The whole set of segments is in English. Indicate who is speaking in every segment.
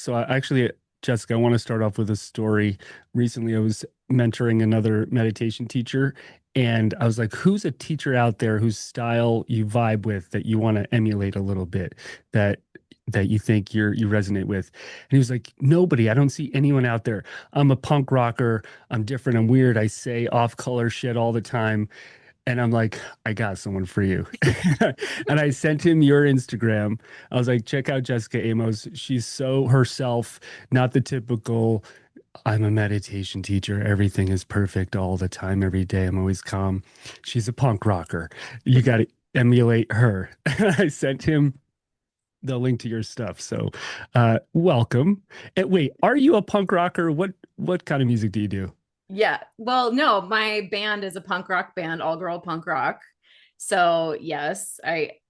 Speaker 1: Actually, Jessica, I want to start off with a story. Recently, I was mentoring another meditation teacher, and I was like, who's a teacher out there whose style you vibe with that you want to emulate a little bit, that that you think you resonate with? And he was like, nobody. I don't see anyone out there. I'm a punk rocker. I'm different. I'm weird. I say off-color shit all the time. And I'm like, I got someone for you. And I sent him your Instagram. I was like, check out Jessica Amos. She's so herself, not the typical, I'm a meditation teacher. Everything is perfect all the time, every day. I'm always calm. She's a punk rocker. You got to emulate her. I sent him the link to your stuff. So, welcome. And wait, are you a punk rocker? What kind of music do you do?
Speaker 2: Yeah. Well, no, my band is a punk rock band, all girl punk rock. So, yes,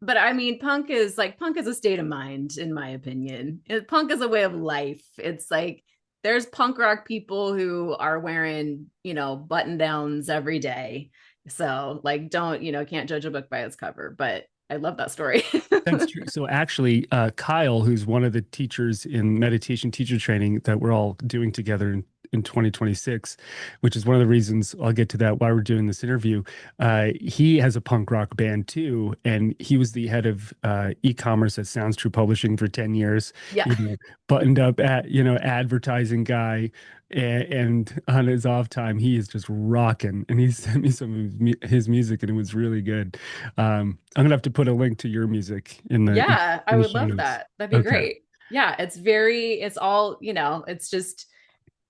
Speaker 2: but I mean, punk is a state of mind, in my opinion. Punk is a way of life. It's like there's punk rock people who are wearing, button downs every day. So, like, can't judge a book by its cover, but I love that story.
Speaker 1: That's true. So actually, Kyle, who's one of the teachers in meditation teacher training that we're all doing together in 2026, which is one of the reasons I'll get to that why we're doing this interview. He has a punk rock band too, and he was the head of e-commerce at Sounds True Publishing for 10 years.
Speaker 2: Yeah.
Speaker 1: You know, buttoned up at advertising guy. And on his off time, he is just rocking. And he sent me some of his music, and it was really good. I'm gonna have to put a link to your music
Speaker 2: Yeah, I
Speaker 1: in the
Speaker 2: would
Speaker 1: show
Speaker 2: love
Speaker 1: notes.
Speaker 2: that. That'd be
Speaker 1: Okay.
Speaker 2: great. Yeah, it's all, it's just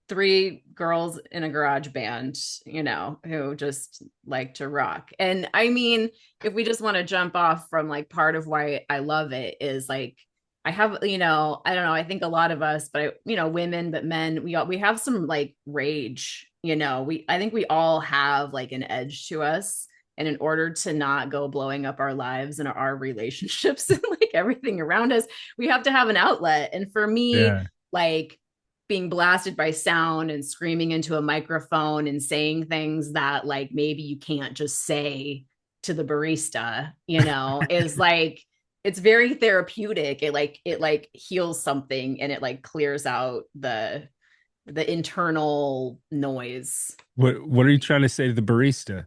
Speaker 2: three girls in a garage band, who just like to rock. And I mean, if we just want to jump off from like part of why I love it is like I have, I don't know, I think a lot of us, but women, but men, we have some like rage, I think we all have like an edge to us. And in order to not go blowing up our lives and our relationships and like everything around us, we have to have an outlet. And for me,
Speaker 1: Yeah.
Speaker 2: like being blasted by sound and screaming into a microphone and saying things that like maybe you can't just say to the barista, is like it's very therapeutic. It like heals something and it like clears out the internal noise.
Speaker 1: What are you trying to say to the barista?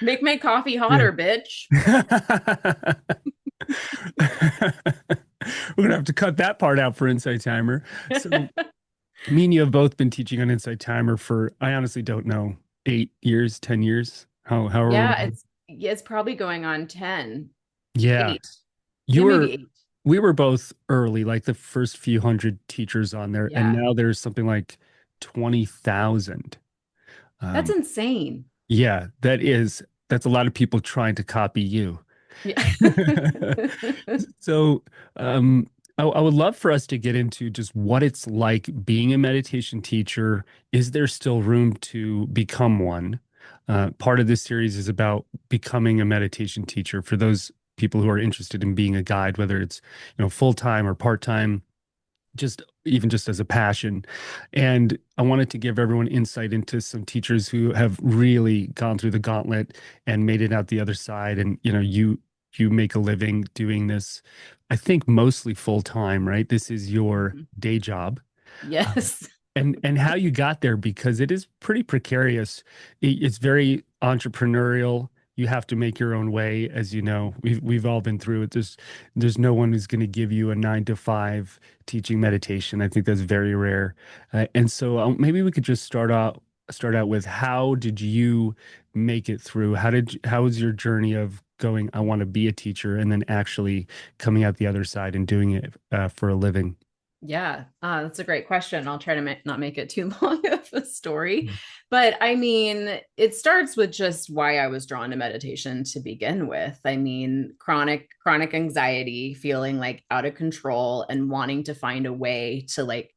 Speaker 2: Make my coffee
Speaker 1: Yeah.
Speaker 2: hotter, bitch.
Speaker 1: We're gonna have to cut that part out for Insight Timer. So me and you have both been teaching on Insight Timer for, I honestly don't know, 8 years, 10 years. However
Speaker 2: Yeah,
Speaker 1: long.
Speaker 2: it's probably going on 10,
Speaker 1: Yeah.
Speaker 2: 8.
Speaker 1: You
Speaker 2: Yeah,
Speaker 1: were
Speaker 2: maybe 8.
Speaker 1: we were both early, like the first few hundred teachers on there, and
Speaker 2: Yeah.
Speaker 1: now there's something like 20,000.
Speaker 2: That's
Speaker 1: Um,
Speaker 2: insane.
Speaker 1: yeah, that's a lot of people trying to copy you.
Speaker 2: Yeah.
Speaker 1: So, um, I would love for us to get into just what it's like being a meditation teacher. Is there still room to become one? Part of this series is about becoming a meditation teacher for those people who are interested in being a guide, whether it's, full time or part time, just even just as a passion. And I wanted to give everyone insight into some teachers who have really gone through the gauntlet and made it out the other side. And you make a living doing this, I think mostly full time, right? This is your
Speaker 2: Mhm.
Speaker 1: day job. Um,
Speaker 2: Yes.
Speaker 1: and how you got there, because it is pretty precarious. It's very entrepreneurial. You have to make your own way, as you know. We've all been through it. There's no one who's going to give you a 9 to 5 teaching meditation. I think that's very rare. And so maybe we could just start out with, how did you make it through? How was your journey of going, I want to be a teacher, and then actually coming out the other side and doing it for a living?
Speaker 2: Yeah, that's a great question. I'll try to not make it too long of a story. But I mean, it starts with just why I was drawn to meditation to begin with. I mean, chronic anxiety, feeling like out of control and wanting to find a way to like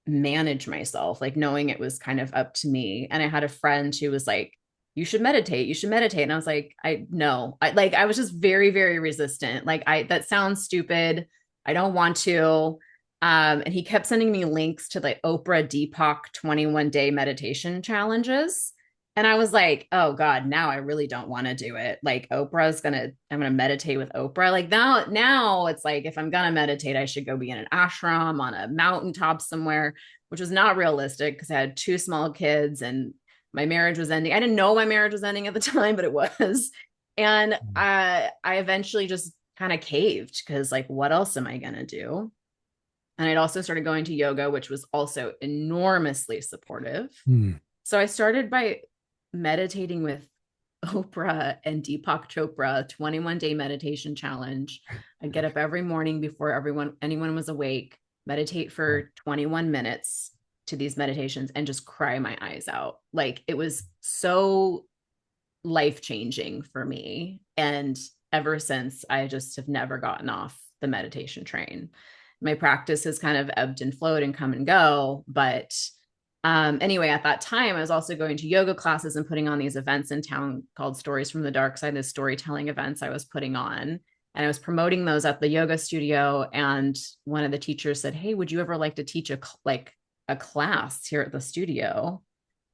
Speaker 2: manage myself, like knowing it was kind of up to me. And I had a friend who was like, you should meditate, you should meditate. And I was like, I no, I was just very, very resistant. Like, that sounds stupid. I don't want to. And he kept sending me links to the Oprah Deepak 21 day meditation challenges. And I was like, oh God, now I really don't want to do it. Like I'm gonna meditate with Oprah. Like now it's like if I'm gonna meditate, I should go be in an ashram on a mountaintop somewhere, which was not realistic because I had two small kids and my marriage was ending. I didn't know my marriage was ending at the time, but it was. And I eventually just kind of caved because like, what else am I gonna do? And I'd also started going to yoga, which was also enormously supportive.
Speaker 1: Hmm.
Speaker 2: So I started by meditating with Oprah and Deepak Chopra, 21-day meditation challenge. I'd get up every morning before anyone was awake, meditate for 21 minutes to these meditations and just cry my eyes out. Like it was so life-changing for me. And ever since, I just have never gotten off the meditation train. My practice has kind of ebbed and flowed and come and go, but anyway, at that time, I was also going to yoga classes and putting on these events in town called Stories from the Dark Side, the storytelling events I was putting on. And I was promoting those at the yoga studio. And one of the teachers said, hey, would you ever like to teach a class here at the studio?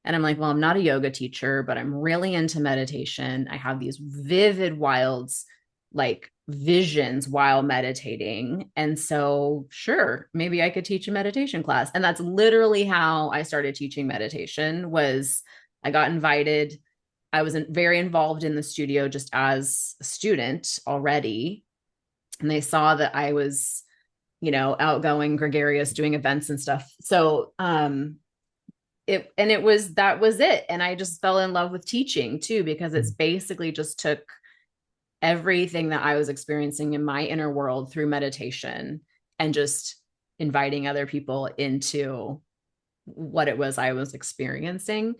Speaker 2: And I'm like, well, I'm not a yoga teacher, but I'm really into meditation. I have these vivid, wilds, like visions while meditating. And so, sure, maybe I could teach a meditation class. And that's literally how I started teaching meditation was I got invited. I was very involved in the studio just as a student already. And they saw that I was, outgoing, gregarious, doing events and stuff. So, that was it. And I just fell in love with teaching too, because it's basically just took everything that I was experiencing in my inner world through meditation and just inviting other people into what it was I was experiencing,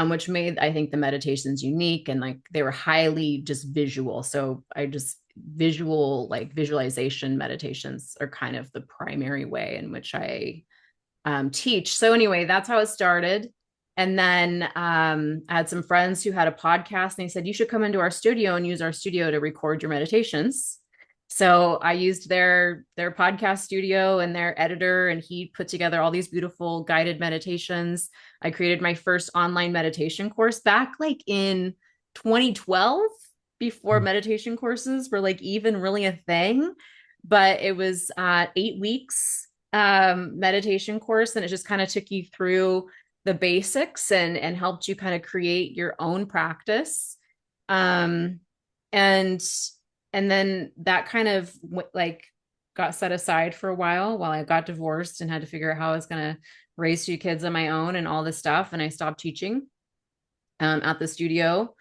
Speaker 2: which made, I think, the meditations unique. And like they were highly just visual. So like visualization meditations are kind of the primary way in which I teach. So anyway, that's how it started. And then I had some friends who had a podcast and they said, you should come into our studio and use our studio to record your meditations. So I used their podcast studio and their editor, and he put together all these beautiful guided meditations. I created my first online meditation course back like in 2012, before meditation courses were like even really a thing. But it was 8 weeks meditation course, and it just kind of took you through the basics and helped you kind of create your own practice. Um, and and then that kind of like got set aside for a while I got divorced and had to figure out how I was going to raise two kids on my own and all this stuff. And I stopped teaching at the studio,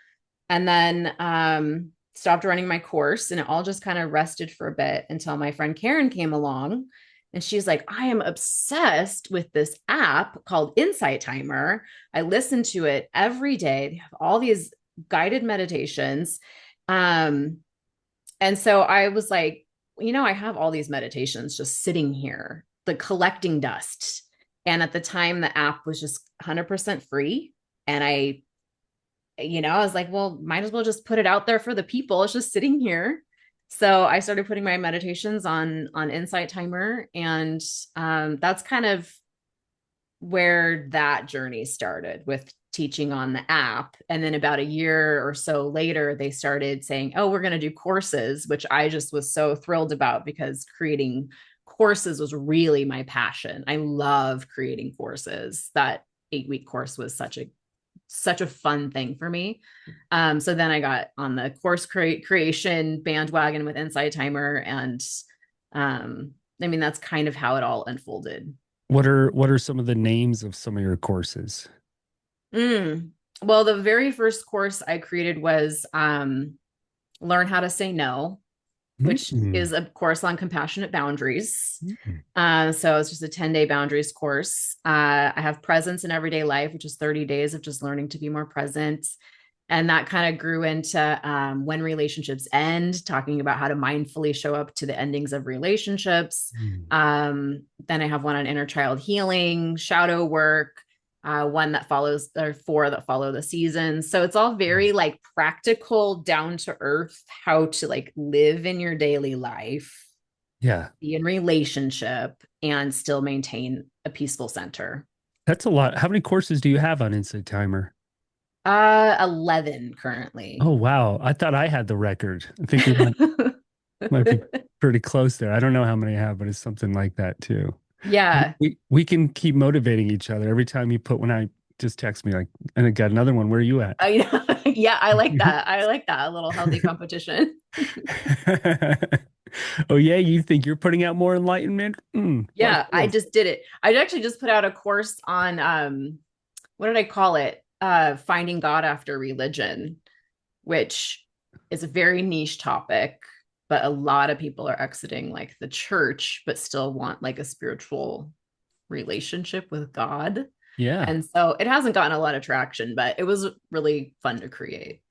Speaker 2: and then stopped running my course, and it all just kind of rested for a bit until my friend Karen came along. And she's like, I am obsessed with this app called Insight Timer. I listen to it every day. They have all these guided meditations. And so I was like, I have all these meditations just sitting here, the collecting dust. And at the time, the app was just 100% free. And I was like, well, might as well just put it out there for the people. It's just sitting here. So I started putting my meditations on Insight Timer, and that's kind of where that journey started with teaching on the app. And then about a year or so later, they started saying, oh, we're going to do courses, which I just was so thrilled about because creating courses was really my passion. I love creating courses. That 8-week course was such a fun thing for me. So then I got on the course creation bandwagon with Insight Timer. And that's kind of how it all unfolded.
Speaker 1: What are some of the names of some of your courses?
Speaker 2: Mm. Well, the very first course I created was Learn How to Say No, which
Speaker 1: Mm-hmm.
Speaker 2: is a course on compassionate boundaries.
Speaker 1: Mm-hmm.
Speaker 2: So it's just a 10-day boundaries course. I have Presence in Everyday Life, which is 30 days of just learning to be more present. And that kind of grew into When Relationships End, talking about how to mindfully show up to the endings of relationships. Then I have one on inner child healing, shadow work, one that follows, or four that follow the seasons. So it's all very like practical, down to earth, how to like live in your daily life,
Speaker 1: Yeah,
Speaker 2: be in relationship, and still maintain a peaceful center.
Speaker 1: that's a lot. How many courses do you have on Insight Timer?
Speaker 2: 11
Speaker 1: Oh,
Speaker 2: currently.
Speaker 1: wow. I thought I had the record. I think we might be pretty close there. I don't know how many I have, but it's something like that too.
Speaker 2: Yeah.
Speaker 1: We can keep motivating each other. Every time you put one out, just text me like, and I got another one. Where are you at?
Speaker 2: I know. Yeah, I like that. I like that. A little healthy competition.
Speaker 1: Oh yeah, you think you're putting out more enlightenment? Watch
Speaker 2: Yeah, I
Speaker 1: this.
Speaker 2: just did it. I actually just put out a course on what did I call it? Finding God after religion, which is a very niche topic, but a lot of people are exiting like the church, but still want like a spiritual relationship with God.
Speaker 1: Yeah.
Speaker 2: And so it hasn't gotten a lot of traction, but it was really fun to create.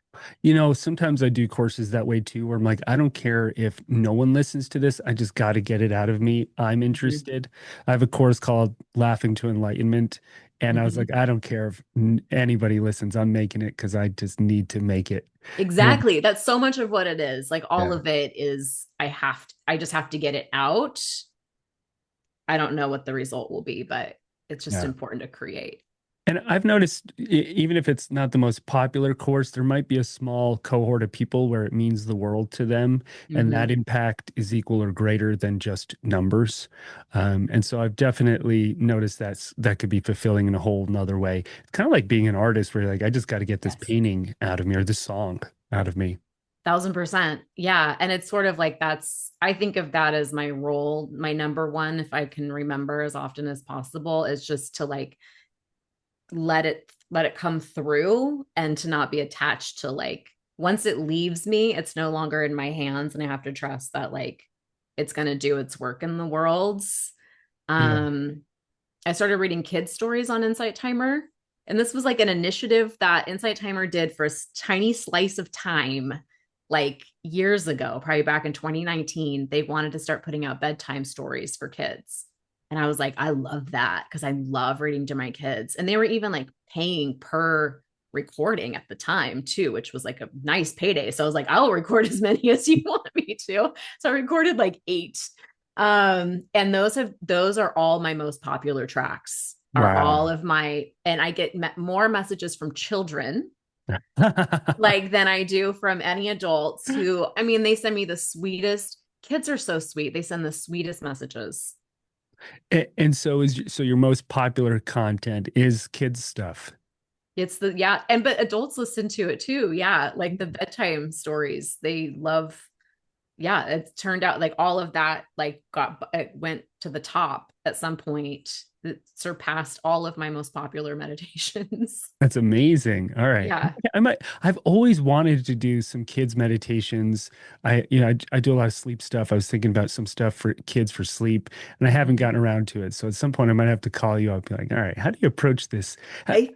Speaker 1: Sometimes I do courses that way too, where I'm like, I don't care if no one listens to this. I just got to get it out of me. I'm
Speaker 2: Mhm.
Speaker 1: interested. I have a course called Laughing to Enlightenment. And I was like,
Speaker 2: Mhm.
Speaker 1: I don't care if anybody listens. I'm making it because I just need to make it. And
Speaker 2: Exactly. That's so much of what it is. Like all
Speaker 1: yeah,
Speaker 2: of it is I just have to get it out. I don't know what the result will be, but it's just
Speaker 1: yeah.
Speaker 2: important to create.
Speaker 1: And I've noticed, even if it's not the most popular course, there might be a small cohort of people where it means the world to them, and that
Speaker 2: Hmm.
Speaker 1: impact is equal or greater than just numbers. And so I've definitely noticed that could be fulfilling in a whole nother way. It's kind of like being an artist where you're like, I just got to get this
Speaker 2: Yes.
Speaker 1: painting out of me or this song out of me.
Speaker 2: 1000%. Yeah. And it's sort of like I think of that as my role, my number one, if I can remember as often as possible, is just to like let it come through and to not be attached to like once it leaves me, it's no longer in my hands and I have to trust that like it's going to do its work in the world.
Speaker 1: Yeah.
Speaker 2: Um I started reading kids stories on Insight Timer, and this was like an initiative that Insight Timer did for a tiny slice of time like years ago, probably back in 2019. They wanted to start putting out bedtime stories for kids. And I was like, I love that because I love reading to my kids. And they were even like paying per recording at the time too, which was like a nice payday. So I was like, I'll record as many as you want me to. So I recorded like 8. And those are all my most popular tracks, are all
Speaker 1: Wow.
Speaker 2: of my, and I get more messages from children like than I do from any adults who, I mean, they send me the sweetest. Kids are so sweet. They send the sweetest messages.
Speaker 1: And so your most popular content is kids stuff.
Speaker 2: It's the yeah, and but adults listen to it too. Yeah, like the bedtime stories. They love, yeah, it turned out like all of that like got it went to the top at some point. It surpassed all of my most popular meditations.
Speaker 1: That's amazing. All right.
Speaker 2: Yeah.
Speaker 1: I've always wanted to do some kids meditations. I do a lot of sleep stuff. I was thinking about some stuff for kids for sleep, and I haven't
Speaker 2: Mhm.
Speaker 1: gotten around to it. So at some point I might have to call you up and be like, all right, how do you approach this?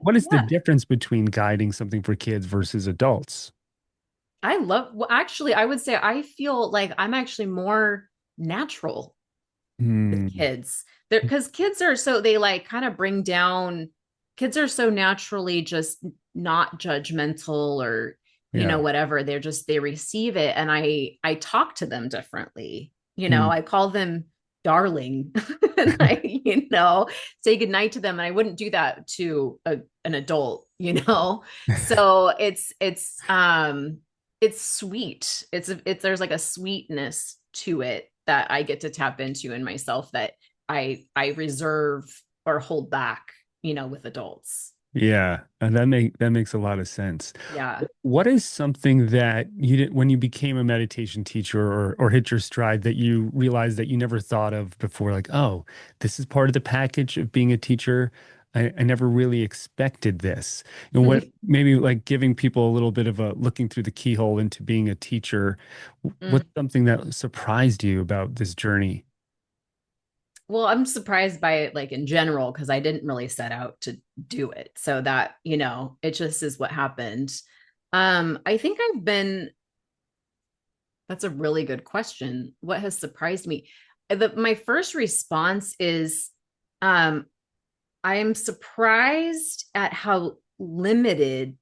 Speaker 1: What is the
Speaker 2: Yeah.
Speaker 1: difference between guiding something for kids versus adults?
Speaker 2: I love, well, actually, I would say I feel like I'm actually more natural with
Speaker 1: Hmm.
Speaker 2: kids. They're because kids are so they like kind of bring down, kids are so naturally just not judgmental or
Speaker 1: Yeah.
Speaker 2: whatever. They're just they receive it. And I talk to them differently.
Speaker 1: Hmm.
Speaker 2: I call them darling and I, say goodnight to them. And I wouldn't do that to an adult. So it's sweet. It's there's like a sweetness to it that I get to tap into in myself that I reserve or hold back, with adults.
Speaker 1: Yeah, and that makes a lot of sense.
Speaker 2: Yeah.
Speaker 1: What is something that you did when you became a meditation teacher or hit your stride that you realized that you never thought of before? Like, oh, this is part of the package of being a teacher. I never really expected this. What maybe like giving people a little bit of a looking through the keyhole into being a teacher. What's
Speaker 2: Mm.
Speaker 1: something that surprised you about this journey?
Speaker 2: Well, I'm surprised by it like in general because I didn't really set out to do it. So that, it just is what happened. I think that's a really good question. What has surprised me? My first response is um I am surprised at how limited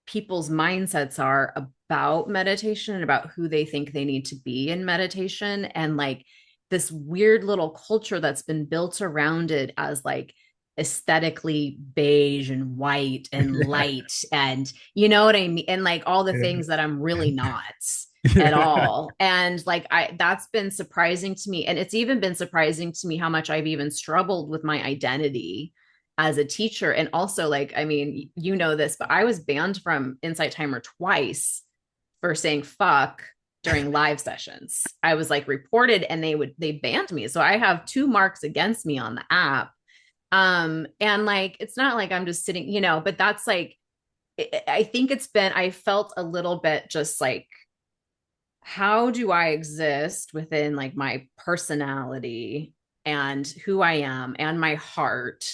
Speaker 2: people's mindsets are about meditation and about who they think they need to be in meditation, and like this weird little culture that's been built around it as like aesthetically beige and white and light, and you know what I mean, and like all the things that I'm really not at
Speaker 1: Yeah.
Speaker 2: all. And like I that's been surprising to me, and it's even been surprising to me how much I've even struggled with my identity as a teacher. And also, like, I mean, you know this, but I was banned from Insight Timer twice for saying fuck during live sessions. I was like reported, and they banned me. So I have 2 marks against me on the app. And like it's not like I'm just sitting, but that's like I think I felt a little bit just like, how do I exist within like my personality and who I am and my heart,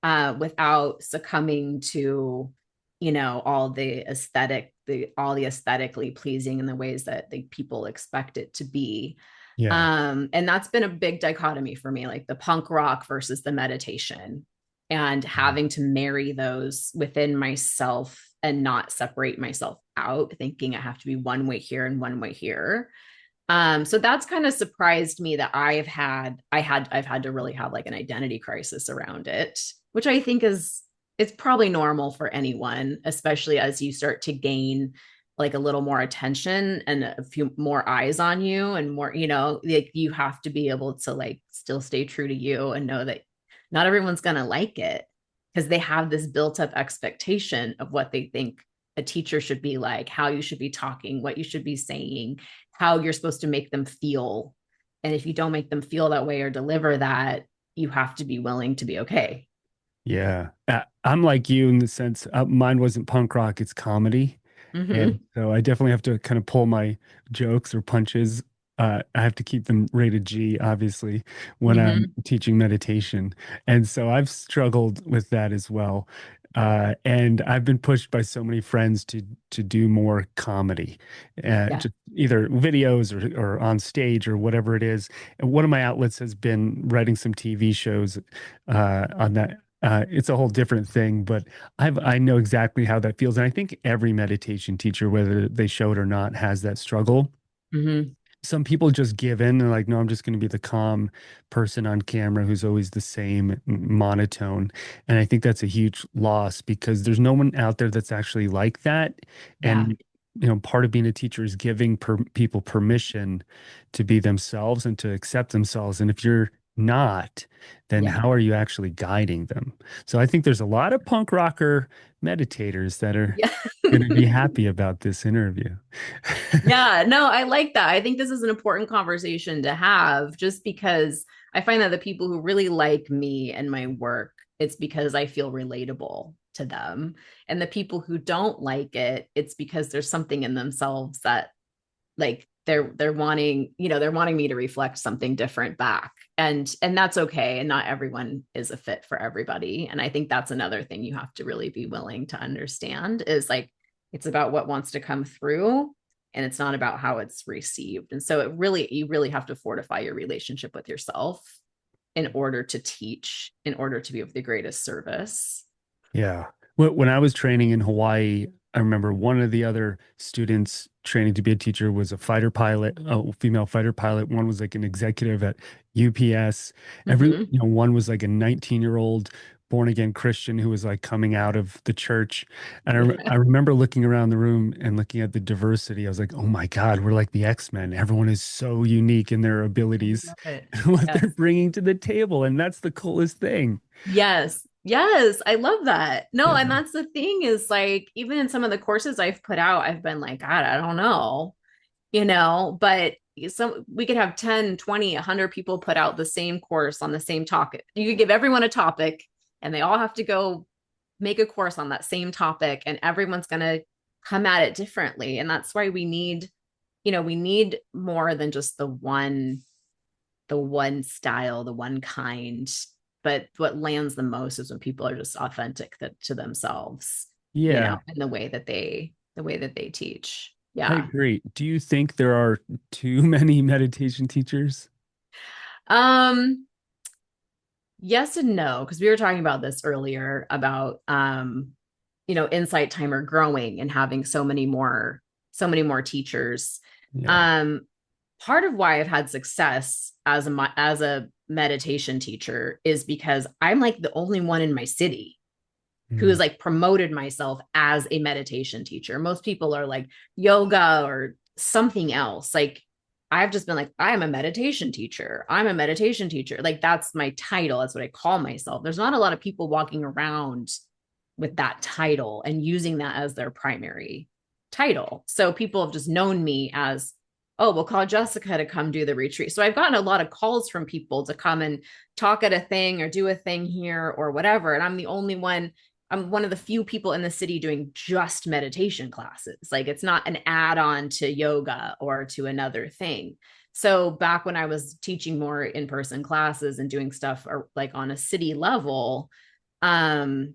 Speaker 2: without succumbing to, all the aesthetically pleasing in the ways that the people expect it to be.
Speaker 1: Yeah.
Speaker 2: And that's been a big dichotomy for me, like the punk rock versus the meditation, and having to marry those within myself and not separate myself out, thinking I have to be one way here and one way here. So that's kind of surprised me that I've had to really have like an identity crisis around it, which I think it's probably normal for anyone, especially as you start to gain like a little more attention and a few more eyes on you and more, like you have to be able to like still stay true to you and know that not everyone's going to like it, because they have this built up expectation of what they think a teacher should be like, how you should be talking, what you should be saying, how you're supposed to make them feel. And if you don't make them feel that way or deliver that, you have to be willing to be okay.
Speaker 1: Yeah. I'm like you in the sense mine wasn't punk rock, it's comedy. And
Speaker 2: Mm-hmm.
Speaker 1: so I definitely have to kind of pull my jokes or punches. I have to keep them rated G, obviously, when I'm
Speaker 2: Mm-hmm.
Speaker 1: teaching meditation. And so I've struggled with that as well. And I've been pushed by so many friends to do more comedy,
Speaker 2: Yeah.
Speaker 1: just either videos or on stage or whatever it is. And one of my outlets has been writing some TV shows on that. It's a whole different thing, but I know exactly how that feels. And I think every meditation teacher, whether they show it or not, has that struggle.
Speaker 2: Mm-hmm.
Speaker 1: Some people just give in. They're like, no, I'm just going to be the calm person on camera who's always the same monotone. And I think that's a huge loss because there's no one out there that's actually like that.
Speaker 2: Yeah.
Speaker 1: And, part of being a teacher is giving people permission to be themselves and to accept themselves. And if you're not, then
Speaker 2: Yeah.
Speaker 1: how are you actually guiding them? So I think there's a lot of punk rocker meditators that are
Speaker 2: Yeah.
Speaker 1: going to be happy about this interview.
Speaker 2: Yeah, no, I like that. I think this is an important conversation to have, just because I find that the people who really like me and my work, it's because I feel relatable to them. And the people who don't like it, it's because there's something in themselves that like they're wanting, they're wanting me to reflect something different back. And that's okay. And not everyone is a fit for everybody. And I think that's another thing you have to really be willing to understand is like it's about what wants to come through, and it's not about how it's received. And so you really have to fortify your relationship with yourself in order to teach, in order to be of the greatest service.
Speaker 1: Yeah. When I was training in Hawaii, I remember one of the other students training to be a teacher was a fighter pilot, a female fighter pilot. One was like an executive at UPS.
Speaker 2: Mm-hmm.
Speaker 1: One was like a 19-year-old born again Christian who was like coming out of the church. And I
Speaker 2: Yeah,
Speaker 1: remember looking around the room and looking at the diversity. I was like, oh my God, we're like the X-Men. Everyone is so unique in their
Speaker 2: I
Speaker 1: abilities
Speaker 2: love it.
Speaker 1: and what they're
Speaker 2: Yes.
Speaker 1: bringing to the table. And that's the coolest thing.
Speaker 2: Yes. Yes. I love that. No,
Speaker 1: Yeah.
Speaker 2: and that's the thing is like, even in some of the courses I've put out, I've been like, God, I don't know, but some we could have 10, 20, 100 people put out the same course on the same topic. You could give everyone a topic and they all have to go make a course on that same topic, and everyone's going to come at it differently. And that's why we need more than just the one style, the one kind. But what lands the most is when people are just authentic to themselves,
Speaker 1: Yeah.
Speaker 2: in the way that they teach.
Speaker 1: I
Speaker 2: Yeah.
Speaker 1: agree. Do you think there are too many meditation teachers?
Speaker 2: Um, yes and no, because we were talking about this earlier about Insight Timer growing and having so many more teachers.
Speaker 1: Yeah.
Speaker 2: Um, Part of why I've had success as a meditation teacher is because I'm like the only one in my city who
Speaker 1: Mm.
Speaker 2: has like promoted myself as a meditation teacher. Most people are like yoga or something else. Like I've just been like, I'm a meditation teacher. I'm a meditation teacher. Like that's my title. That's what I call myself. There's not a lot of people walking around with that title and using that as their primary title. So people have just known me as, oh, we'll call Jessica to come do the retreat. So I've gotten a lot of calls from people to come and talk at a thing or do a thing here or whatever. And I'm the only one, I'm one of the few people in the city doing just meditation classes. Like it's not an add on to yoga or to another thing. So back when I was teaching more in person classes and doing stuff or like on a city level, um,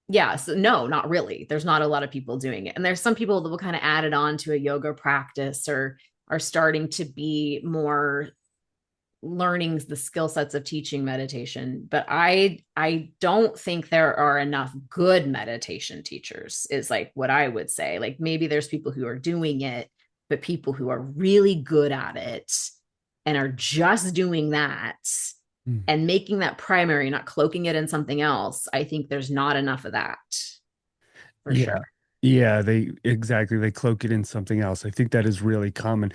Speaker 2: yeah, so no, not really. There's not a lot of people doing it. And there's some people that will kind of add it on to a yoga practice or are starting to be more learning the skill sets of teaching meditation. But I don't think there are enough good meditation teachers, is like what I would say. Like maybe there's people who are doing it, but people who are really good at it and are just doing that
Speaker 1: Mm.
Speaker 2: and making that primary, not cloaking it in something else, I think there's not enough of that for
Speaker 1: Yeah.
Speaker 2: sure.
Speaker 1: Yeah, they exactly. They cloak it in something else. I think that is really common.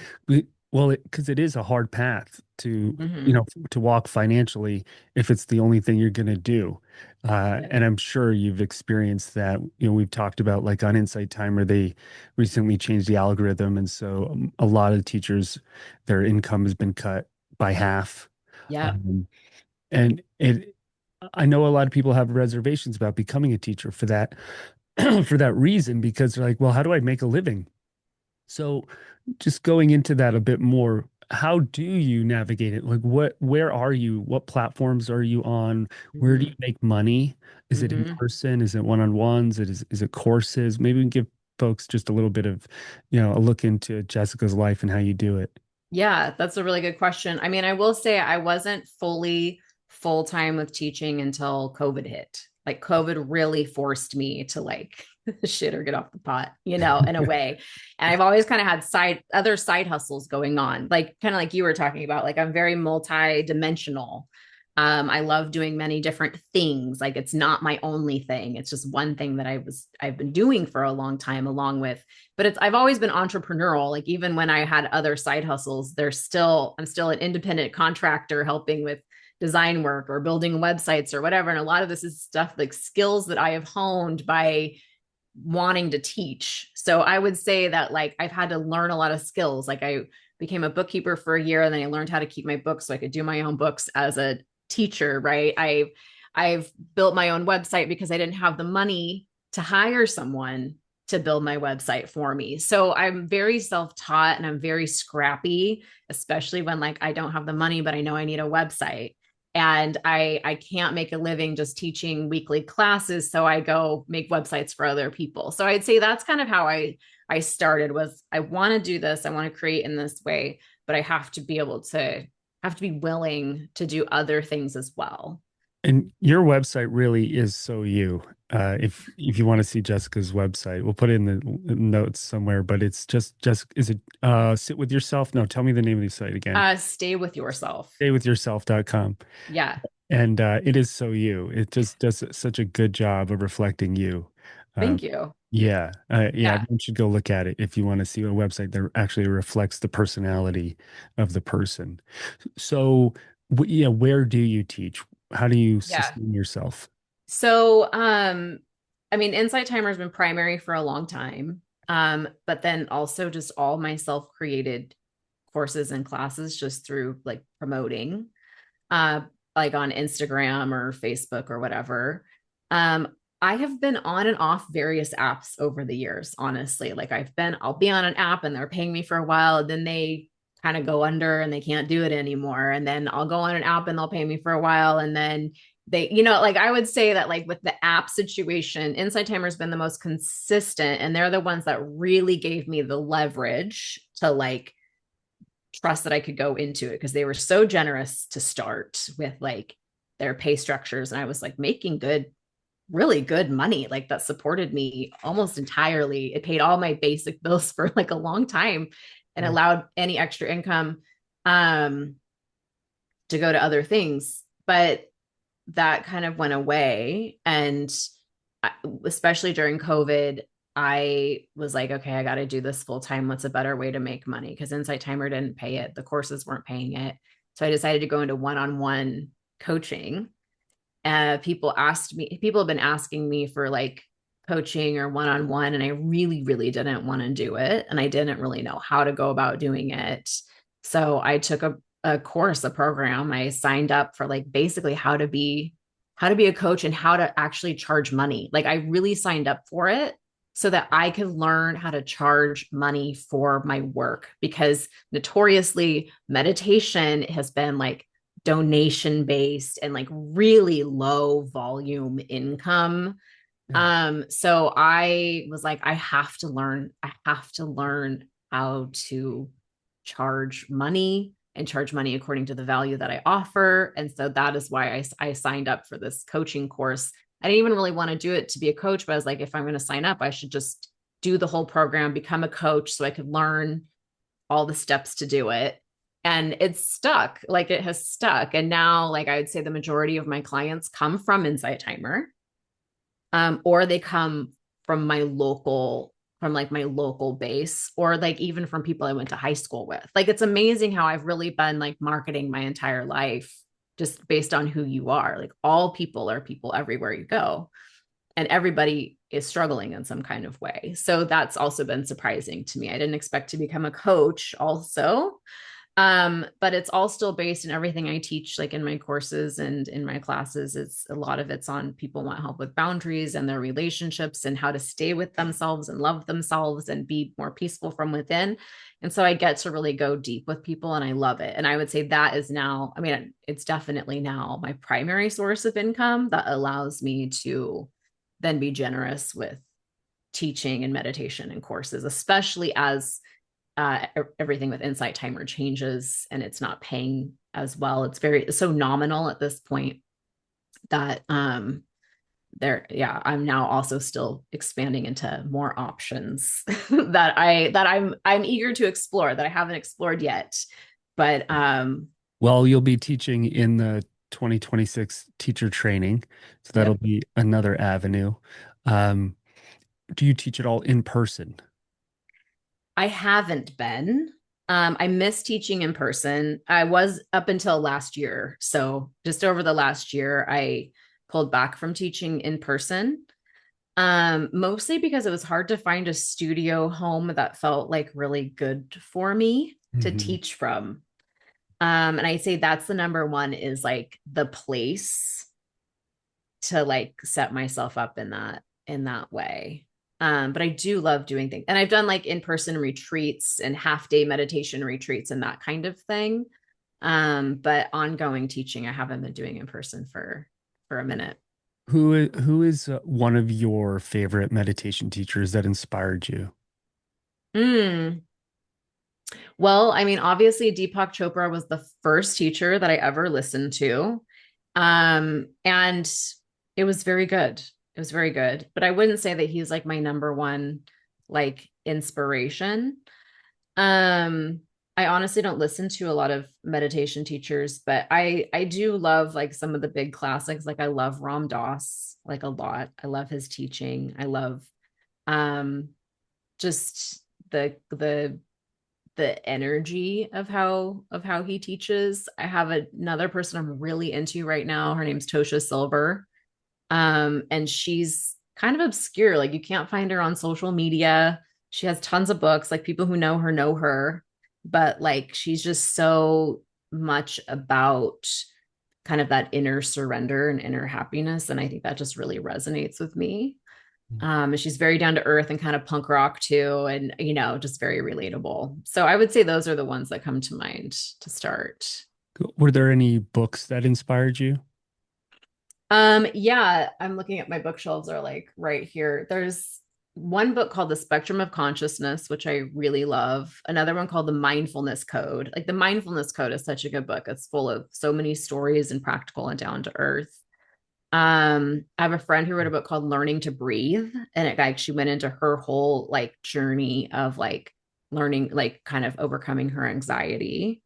Speaker 1: Well, because it is a hard path to,
Speaker 2: Mm-hmm.
Speaker 1: to walk financially if it's the only thing you're going to do.
Speaker 2: Yeah.
Speaker 1: And I'm sure you've experienced that. We've talked about like on Insight Timer, they recently changed the algorithm. And so a lot of teachers, their income has been cut by half.
Speaker 2: Yeah.
Speaker 1: Um, and I know a lot of people have reservations about becoming a teacher for that for that reason because they're like, well, how do I make a living? So just going into that a bit more, how do you navigate it? Like where are you? What platforms are you on? Where do you
Speaker 2: Mm-hmm.
Speaker 1: make money? Is it in
Speaker 2: Mm-hmm.
Speaker 1: person? Is it one-on-ones? Is it courses? Maybe we can give folks just a little bit of, a look into Jessica's life and how you do it.
Speaker 2: Yeah, that's a really good question. I mean, I will say I wasn't fully full time with teaching until COVID hit. Like COVID really forced me to like shit or get off the pot, in a way. And I've always kind of had other side hustles going on, like kind of like you were talking about. Like I'm very multi-dimensional. I love doing many different things. Like it's not my only thing. It's just one thing that I've been doing for a long time, along with, but I've always been entrepreneurial. Like even when I had other side hustles, I'm still an independent contractor helping with design work or building websites or whatever. And a lot of this is stuff like skills that I have honed by wanting to teach. So I would say that like I've had to learn a lot of skills. Like I became a bookkeeper for a year and then I learned how to keep my books so I could do my own books as a teacher, right? I've built my own website because I didn't have the money to hire someone to build my website for me. So I'm very self-taught and I'm very scrappy, especially when like I don't have the money but I know I need a website. And I can't make a living just teaching weekly classes, so I go make websites for other people. So I'd say that's kind of how I started. Was I want to do this, I want to create in this way, but I have to be willing to do other things as well.
Speaker 1: And your website really is so you. If you want to see Jessica's website, we'll put it in the notes somewhere. But it's just is it sit with yourself? No, tell me the name of the site again.
Speaker 2: Stay with yourself.
Speaker 1: Staywithyourself.com.
Speaker 2: Yeah.
Speaker 1: And it is so you. It just does such a good job of reflecting you. Um,
Speaker 2: Thank you.
Speaker 1: yeah,
Speaker 2: Yeah.
Speaker 1: everyone should go look at it if you want to see a website that actually reflects the personality of the person. So, yeah, where do you teach? How do you
Speaker 2: Yeah.
Speaker 1: sustain yourself?
Speaker 2: So, I mean, Insight Timer has been primary for a long time. But then also just all my self-created courses and classes just through like promoting, uh, like on Instagram or Facebook or whatever. Um, I have been on and off various apps over the years, honestly. Like I'll be on an app and they're paying me for a while, and then they kind of go under and they can't do it anymore. And then I'll go on an app and they'll pay me for a while. And then like I would say that like with the app situation, Insight Timer's been the most consistent, and they're the ones that really gave me the leverage to like trust that I could go into it because they were so generous to start with like their pay structures. And I was like making really good money, like that supported me almost entirely. It paid all my basic bills for like a long time and
Speaker 1: Mm.
Speaker 2: allowed any extra income. Um, to go to other things. But that kind of went away. And especially during COVID, I was like, okay, I got to do this full time. What's a better way to make money? Because Insight Timer didn't pay it, the courses weren't paying it. So I decided to go into one on one coaching. People have been asking me for like coaching or one on one, and I really, really didn't want to do it. And I didn't really know how to go about doing it. So I took a course, a program. I signed up for like basically how to be a coach and how to actually charge money. Like I really signed up for it so that I could learn how to charge money for my work, because notoriously meditation has been like donation based and like really low volume income.
Speaker 1: Yeah.
Speaker 2: So I was like, I have to learn how to charge money and charge money according to the value that I offer. And so that is why I signed up for this coaching course. I didn't even really want to do it to be a coach, but I was like, if I'm going to sign up, I should just do the whole program, become a coach so I could learn all the steps to do it. And it's stuck, like it has stuck. And now, like I would say the majority of my clients come from Insight Timer, or they come from from like my local base, or like even from people I went to high school with. Like it's amazing how I've really been like marketing my entire life just based on who you are. Like all people are people everywhere you go, and everybody is struggling in some kind of way. So that's also been surprising to me. I didn't expect to become a coach also. But it's all still based in everything I teach, like in my courses and in my classes. It's a lot of it's on people want help with boundaries and their relationships and how to stay with themselves and love themselves and be more peaceful from within. And so I get to really go deep with people, and I love it. And I would say that is now, I mean, it's definitely now my primary source of income that allows me to then be generous with teaching and meditation and courses, especially as everything with Insight Timer changes and it's not paying as well. It's so nominal at this point that I'm now also still expanding into more options that I'm eager to explore that I haven't explored yet. But
Speaker 1: Well, you'll be teaching in the 2026 teacher training, so that'll
Speaker 2: yep.
Speaker 1: be another avenue. Um, do you teach it all in person?
Speaker 2: I haven't been. I miss teaching in person. I was up until last year. So just over the last year, I pulled back from teaching in person. Mostly because it was hard to find a studio home that felt like really good for me to
Speaker 1: Mhm.
Speaker 2: teach from. And I say that's the number one, is like the place to like set myself up in that way. But I do love doing things. And I've done like in-person retreats and half-day meditation retreats and that kind of thing. But ongoing teaching, I haven't been doing in person for a minute.
Speaker 1: Who is one of your favorite meditation teachers that inspired you?
Speaker 2: Mm. Well, I mean, obviously Deepak Chopra was the first teacher that I ever listened to. And it was very good. It was very good. But I wouldn't say that he's like my number one like inspiration. Um, I honestly don't listen to a lot of meditation teachers, but I do love like some of the big classics. Like I love Ram Dass like a lot. I love his teaching. I love um just the energy of how he teaches. I have another person I'm really into right now. Her name's Tosha Silver. And she's kind of obscure. Like you can't find her on social media. She has tons of books. Like people who know her, but like she's just so much about kind of that inner surrender and inner happiness. And I think that just really resonates with me. And she's very down to earth and kind of punk rock too, and just very relatable. So I would say those are the ones that come to mind to start.
Speaker 1: Were there any books that inspired you?
Speaker 2: Yeah, I'm looking at my bookshelves are like right here. There's one book called The Spectrum of Consciousness, which I really love. Another one called The Mindfulness Code. Like The Mindfulness Code is such a good book. It's full of so many stories and practical and down to earth. I have a friend who wrote a book called Learning to Breathe, and it like she went into her whole like journey of like learning, like kind of overcoming her anxiety.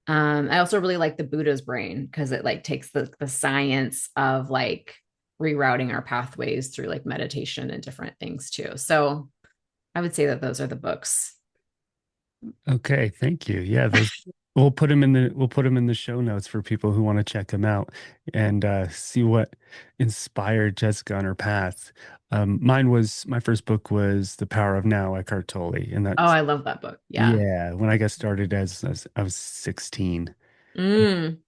Speaker 2: I also really like the Buddha's brain because it like takes the science of like rerouting our pathways through like meditation and different things too. So I would say that those are the books.
Speaker 1: Okay, thank you. Yeah, those we'll put them in the show notes for people who want to check them out and see what inspired Jessica on her path. Mine was my first book was The Power of Now, Eckhart Tolle, and
Speaker 2: Oh,
Speaker 1: that's
Speaker 2: I love that book. Yeah.
Speaker 1: yeah, when I got started as I was 16.
Speaker 2: Mm,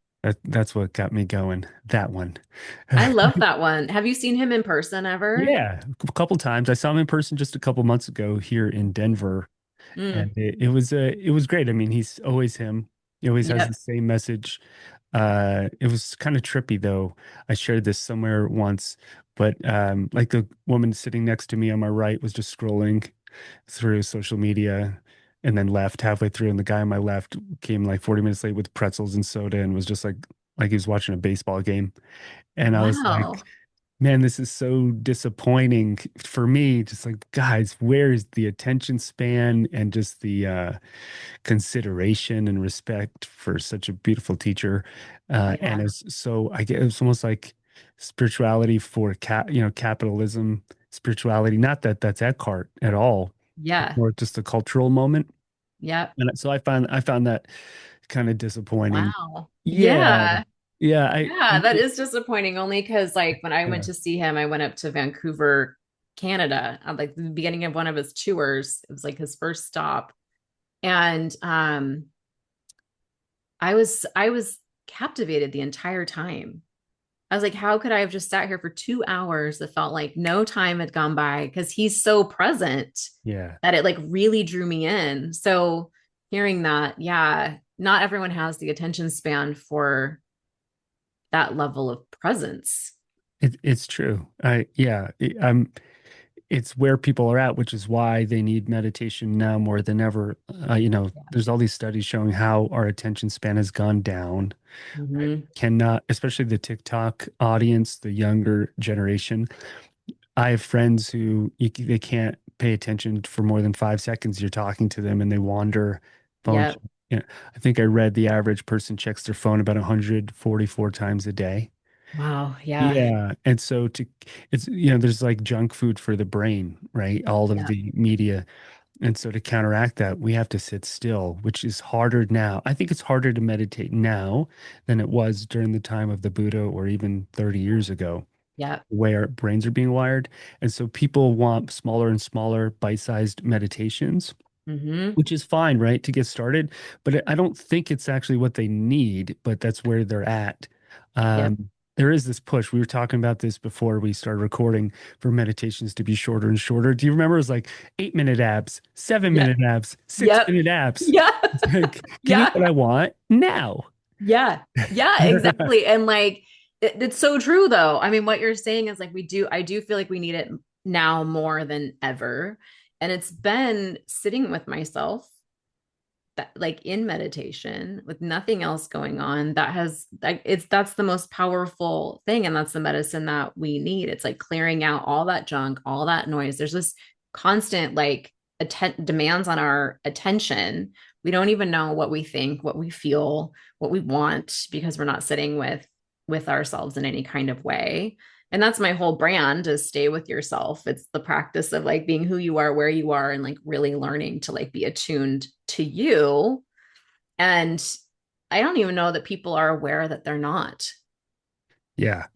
Speaker 1: That's what got me going. That one.
Speaker 2: I love that one. Have you seen him in person ever?
Speaker 1: Yeah, a couple times. I saw him in person just a couple months ago here in Denver, and
Speaker 2: Mm,
Speaker 1: it was great. I mean, he's always him. He always has the
Speaker 2: yep.
Speaker 1: same message. It was kind of trippy though. I shared this somewhere once, but like the woman sitting next to me on my right was just scrolling through social media and then left halfway through, and the guy on my left came like 40 minutes late with pretzels and soda and was just like he was watching a baseball game. And I was like,
Speaker 2: Wow.
Speaker 1: man, this is so disappointing for me. Just like, guys, where is the attention span and just the consideration and respect for such a beautiful teacher? And
Speaker 2: Yeah.
Speaker 1: it's so I get it's almost like spirituality for capitalism, spirituality. Not that that's Eckhart at all,
Speaker 2: Yeah.
Speaker 1: or just a cultural moment.
Speaker 2: Yep.
Speaker 1: And so I found that kind of disappointing.
Speaker 2: Wow.
Speaker 1: Yeah,
Speaker 2: Yeah.
Speaker 1: yeah,
Speaker 2: Yeah, that is disappointing only because like when I went
Speaker 1: yeah.
Speaker 2: to see him, I went up to Vancouver, Canada, at like the beginning of one of his tours. It was like his first stop. And I was captivated the entire time. I was like, how could I have just sat here for 2 hours that felt like no time had gone by because he's so present
Speaker 1: Yeah.
Speaker 2: that it like really drew me in. So hearing that, yeah, not everyone has the attention span for that level of presence.
Speaker 1: It's true. It's where people are at, which is why they need meditation now more than ever. There's all these studies showing how our attention span has gone down. I
Speaker 2: Hmm.
Speaker 1: cannot, especially the TikTok audience, the younger generation. I have friends they can't pay attention for more than 5 seconds. You're talking to them and they wander phone.
Speaker 2: Yep.
Speaker 1: Yeah, I think I read the average person checks their phone about 144 times a day.
Speaker 2: Wow. Yeah.
Speaker 1: Yeah. And so there's like junk food for the brain, right? All of
Speaker 2: Yeah.
Speaker 1: the media. And so to counteract that, we have to sit still, which is harder now. I think it's harder to meditate now than it was during the time of the Buddha or even 30 years ago,
Speaker 2: Yep.
Speaker 1: where our brains are being wired. And so people want smaller and smaller bite-sized meditations,
Speaker 2: Hmm.
Speaker 1: which is fine, right, to get started. But I don't think it's actually what they need, but that's where they're at.
Speaker 2: Yep.
Speaker 1: There is this push. We were talking about this before we started recording for meditations to be shorter and shorter. Do you remember it was like 8 minute abs, seven
Speaker 2: Yep.
Speaker 1: minute abs, six
Speaker 2: Yep.
Speaker 1: minute abs?
Speaker 2: Yeah.
Speaker 1: It's like, give me
Speaker 2: Yeah.
Speaker 1: what I want now.
Speaker 2: Yeah. Yeah, exactly. And like it's so true though. I mean, what you're saying is like I do feel like we need it now more than ever. And it's been sitting with myself that like in meditation with nothing else going on that has like that's the most powerful thing and that's the medicine that we need. It's like clearing out all that junk, all that noise. There's this constant like demands on our attention. We don't even know what we think, what we feel, what we want because we're not sitting with ourselves in any kind of way. And that's my whole brand is stay with yourself. It's the practice of like being who you are, where you are, and like really learning to like be attuned to you. And I don't even know that people are aware that they're not.
Speaker 1: Yeah,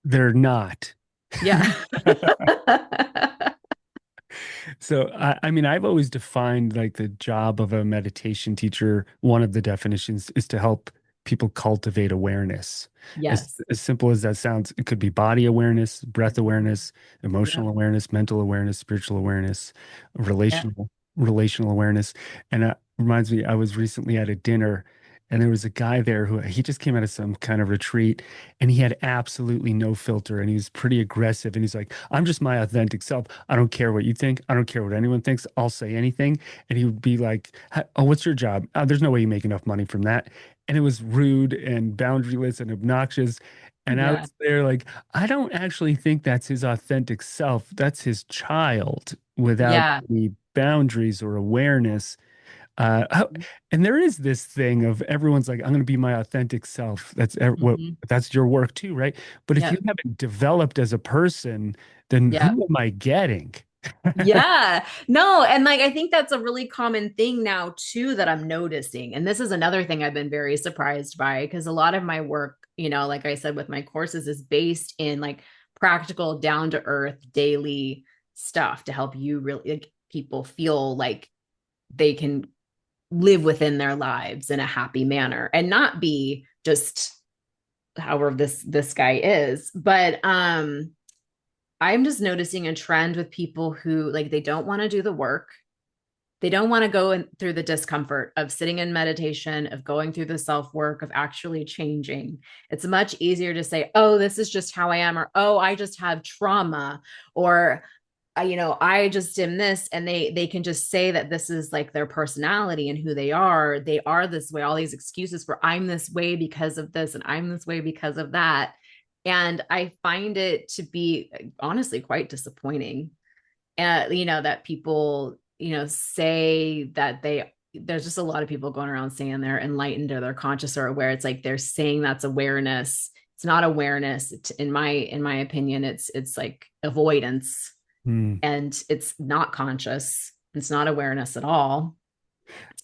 Speaker 1: they're not.
Speaker 2: Yeah.
Speaker 1: So, I mean, I've always defined like the job of a meditation teacher. One of the definitions is to help people cultivate awareness.
Speaker 2: Yes.
Speaker 1: As simple as that sounds, it could be body awareness, breath awareness,
Speaker 2: Yep.
Speaker 1: emotional awareness, mental awareness, spiritual awareness,
Speaker 2: Yep.
Speaker 1: relational awareness. And it reminds me, I was recently at a dinner and there was a guy there who he just came out of some kind of retreat and he had absolutely no filter and he was pretty aggressive and he's like, I'm just my authentic self. I don't care what you think. I don't care what anyone thinks. I'll say anything. And he would be like, oh, what's your job? There's no way you make enough money from that. And it was rude and boundaryless and obnoxious. And I
Speaker 2: Yeah.
Speaker 1: was there like, I don't actually think that's his authentic self. That's his child without
Speaker 2: Yeah.
Speaker 1: any boundaries or awareness. How, and there is this thing of everyone's like, I'm going to be my authentic self. What
Speaker 2: Mhm.
Speaker 1: that's your work too, right? But if you
Speaker 2: Yep.
Speaker 1: haven't developed as a person, then who
Speaker 2: Yep.
Speaker 1: am I getting?
Speaker 2: Yeah. No, and like I think that's a really common thing now too that I'm noticing. And this is another thing I've been very surprised by because a lot of my work, like I said with my courses is based in like practical down to earth daily stuff to help you really like people feel like they can live within their lives in a happy manner and not be just however this guy is. But I'm just noticing a trend with people who like they don't want to do the work. They don't want to go through the discomfort of sitting in meditation, of going through the self work, of actually changing. It's much easier to say, oh, this is just how I am, or oh, I just have trauma, or I just am this, and they can just say that this is like their personality and who they are. They are this way, all these excuses for I'm this way because of this, and I'm this way because of that. And I find it to be honestly quite disappointing that people, say that there's just a lot of people going around saying they're enlightened or they're conscious or aware. It's like they're saying that's awareness. It's not awareness. In my opinion, it's like avoidance
Speaker 1: Hmm.
Speaker 2: and it's not conscious. It's not awareness at all.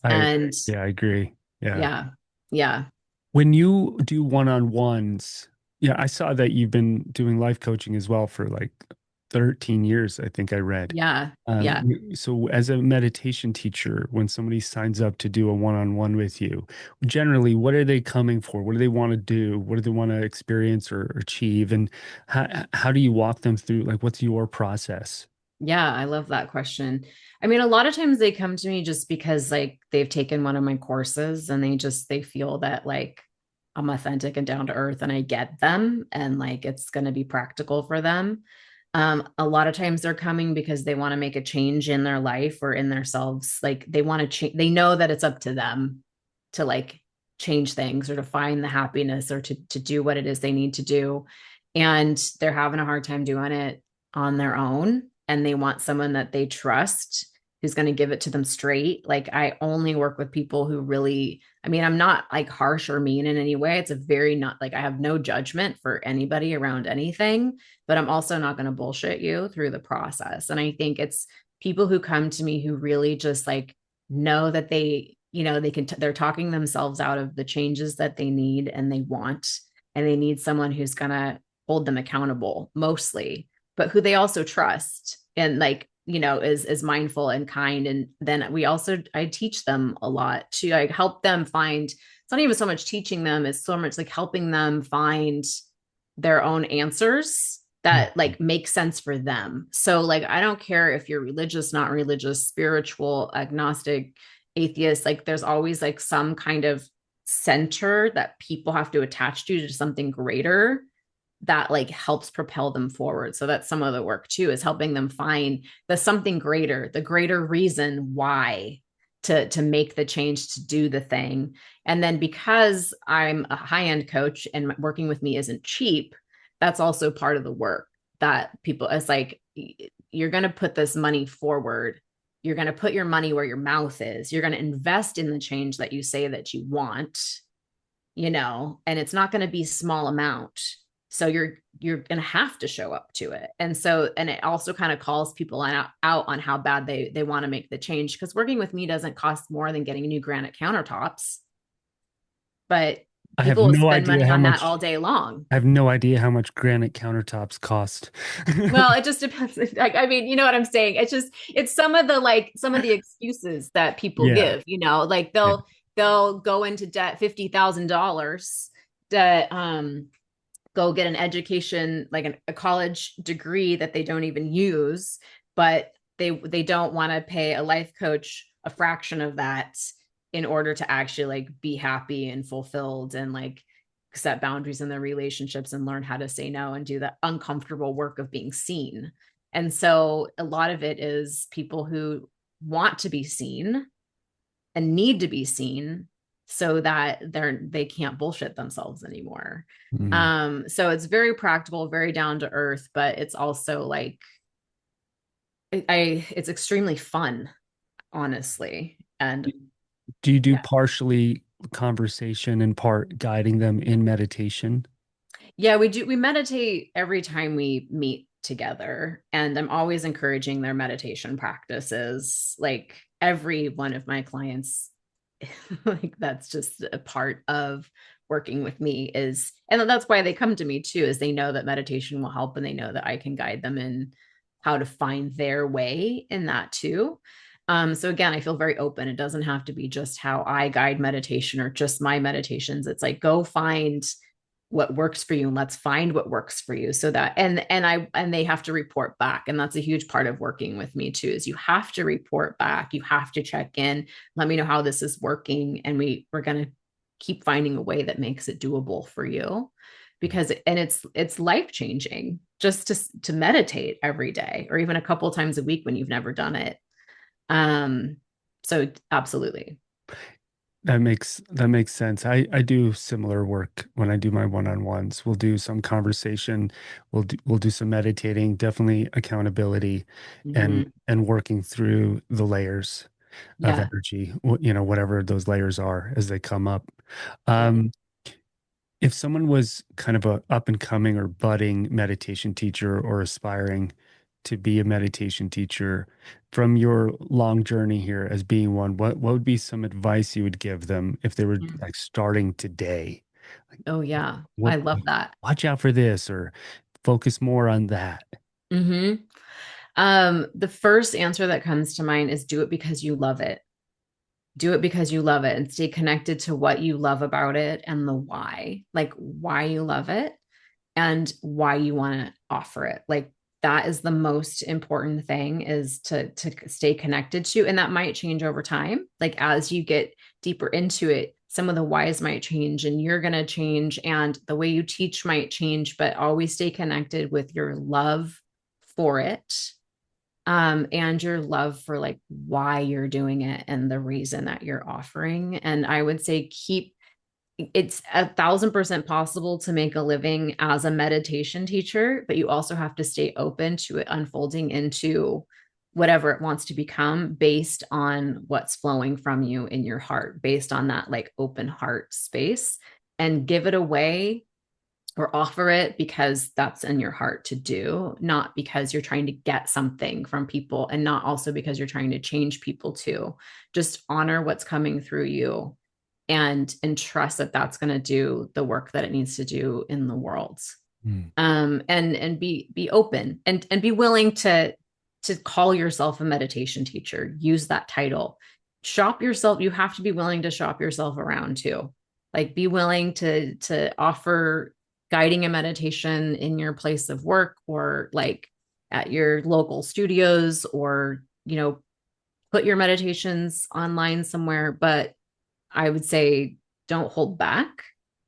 Speaker 1: I
Speaker 2: And
Speaker 1: Yeah, I agree. Yeah.
Speaker 2: yeah, yeah,
Speaker 1: When you do one-on-ones, yeah, I saw that you've been doing life coaching as well for like 13 years, I think I read.
Speaker 2: yeah, yeah.
Speaker 1: So as a meditation teacher, when somebody signs up to do a one-on-one with you, generally, what are they coming for? What do they want to do? What do they want to experience or achieve? And how do you walk them through? Like, what's your process?
Speaker 2: Yeah, I love that question. I mean, a lot of times they come to me just because like they've taken one of my courses and they feel that like I'm authentic and down to earth and I get them and like it's going to be practical for them. A lot of times they're coming because they want to make a change in their life or in themselves. Like they want to change, they know that it's up to them to like change things or to find the happiness or to do what it is they need to do. And they're having a hard time doing it on their own and they want someone that they trust who's going to give it to them straight. Like I only work with people who really, I mean, I'm not like harsh or mean in any way. It's a very not like I have no judgment for anybody around anything, but I'm also not going to bullshit you through the process. And I think it's people who come to me who really just like know that they're talking themselves out of the changes that they need and they want, and they need someone who's going to hold them accountable mostly, but who they also trust and like is mindful and kind. And then I teach them a lot to like help them find, it's not even so much teaching them, it's so much like helping them find their own answers that like make sense for them. So like I don't care if you're religious, not religious, spiritual, agnostic, atheist, like there's always like some kind of center that people have to attach to something greater that like helps propel them forward. So that's some of the work too, is helping them find the something greater, the greater reason why to make the change, to do the thing. And then because I'm a high-end coach and working with me isn't cheap, that's also part of the work that people, it's like you're going to put this money forward. You're going to put your money where your mouth is. You're going to invest in the change that you say that you want, and it's not going to be small amount. So you're going to have to show up to it. And it also kind of calls people out on how bad they want to make the change, because working with me doesn't cost more than getting new granite countertops, but
Speaker 1: I have
Speaker 2: people will
Speaker 1: no
Speaker 2: spend
Speaker 1: idea
Speaker 2: money
Speaker 1: how
Speaker 2: on that
Speaker 1: much
Speaker 2: all day long.
Speaker 1: I have no idea how much granite countertops cost.
Speaker 2: Well, it just depends. Like, I mean, you know what I'm saying? It's some of the excuses that people
Speaker 1: Yeah.
Speaker 2: give, like
Speaker 1: Yeah.
Speaker 2: they'll go into debt $50,000 to go get an education, like a college degree that they don't even use, but they don't want to pay a life coach a fraction of that in order to actually like be happy and fulfilled and like set boundaries in their relationships and learn how to say no and do the uncomfortable work of being seen. And so a lot of it is people who want to be seen and need to be seen so that they can't bullshit themselves anymore.
Speaker 1: Mm.
Speaker 2: So it's very practical, very down to earth, but it's also like it's extremely fun, honestly. And
Speaker 1: Do you do
Speaker 2: Yeah.
Speaker 1: partially conversation and part guiding them in meditation?
Speaker 2: Yeah, we do. We meditate every time we meet together, and I'm always encouraging their meditation practices. Like every one of my clients, like that's just a part of working with me is, and that's why they come to me too, is they know that meditation will help and they know that I can guide them in how to find their way in that too. So again, I feel very open. It doesn't have to be just how I guide meditation or just my meditations. It's like go find what works for you and let's find what works for you so that and they have to report back, and that's a huge part of working with me too, is you have to report back, you have to check in, let me know how this is working, and we're going to keep finding a way that makes it doable for you, because and it's life changing just to meditate every day or even a couple times a week when you've never done it. um so absolutely.
Speaker 1: That makes sense. I do similar work when I do my one-on-ones. We'll do some conversation, we'll do some meditating, definitely accountability
Speaker 2: Hmm.
Speaker 1: and working through the layers of
Speaker 2: Yeah.
Speaker 1: energy, whatever those layers are as they come up.
Speaker 2: Yeah.
Speaker 1: Um, if someone was kind of a up and coming or budding meditation teacher or aspiring to be a meditation teacher, from your long journey here as being one, what would be some advice you would give them if they were like starting today? Like
Speaker 2: Oh yeah,
Speaker 1: what
Speaker 2: I love that.
Speaker 1: watch out for this or focus more on that.
Speaker 2: Hmm. The first answer that comes to mind is do it because you love it. Do it because you love it and stay connected to what you love about it and the why, like why you love it and why you want to offer it. Like that is the most important thing, is to stay connected to, and that might change over time. Like as you get deeper into it, some of the whys might change and you're going to change and the way you teach might change, but always stay connected with your love for it, and your love for like why you're doing it and the reason that you're offering. And I would say keep, it's 1,000% possible to make a living as a meditation teacher, but you also have to stay open to it unfolding into whatever it wants to become based on what's flowing from you in your heart, based on that like open heart space, and give it away or offer it because that's in your heart to do, not because you're trying to get something from people, and not also because you're trying to change people too. Just honor what's coming through you and trust that that's going to do the work that it needs to do in the world.
Speaker 1: Mm.
Speaker 2: And be open and be willing to call yourself a meditation teacher, use that title, shop yourself, you have to be willing to shop yourself around too, like be willing to offer guiding a meditation in your place of work or like at your local studios, or put your meditations online somewhere. But I would say don't hold back,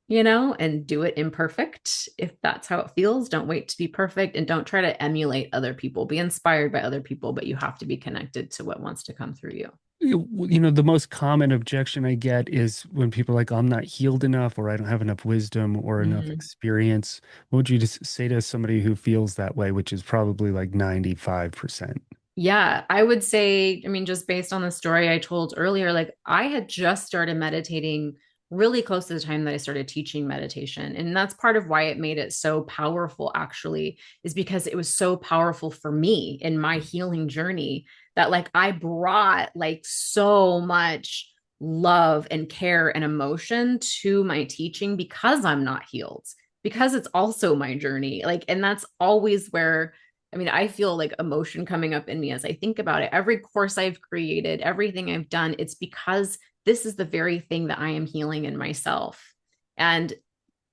Speaker 2: and do it imperfect if that's how it feels. Don't wait to be perfect and don't try to emulate other people. Be inspired by other people, but you have to be connected to what wants to come through you.
Speaker 1: The most common objection I get is when people are like, I'm not healed enough, or I don't have enough wisdom or enough
Speaker 2: Mhm.
Speaker 1: experience. What would you just say to somebody who feels that way, which is probably like 95%?
Speaker 2: Yeah, I would say, I mean, just based on the story I told earlier, like I had just started meditating really close to the time that I started teaching meditation. And that's part of why it made it so powerful, actually, is because it was so powerful for me in my healing journey that like I brought like so much love and care and emotion to my teaching because I'm not healed, because it's also my journey. Like, and that's always where, I mean, I feel like emotion coming up in me as I think about it. Every course I've created, everything I've done, it's because this is the very thing that I am healing in myself. And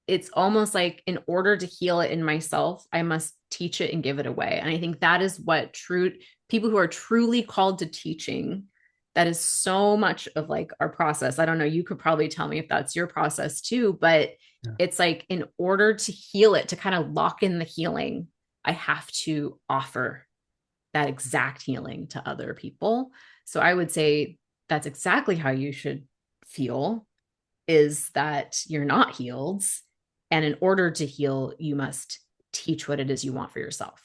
Speaker 2: it's almost like in order to heal it in myself, I must teach it and give it away. And I think that is what true people who are truly called to teaching, that is so much of like our process. I don't know, you could probably tell me if that's your process too, but
Speaker 1: Yeah.
Speaker 2: it's like in order to heal it, to kind of lock in the healing, I have to offer that exact healing to other people. So I would say that's exactly how you should feel, is that you're not healed. And in order to heal, you must teach what it is you want for yourself.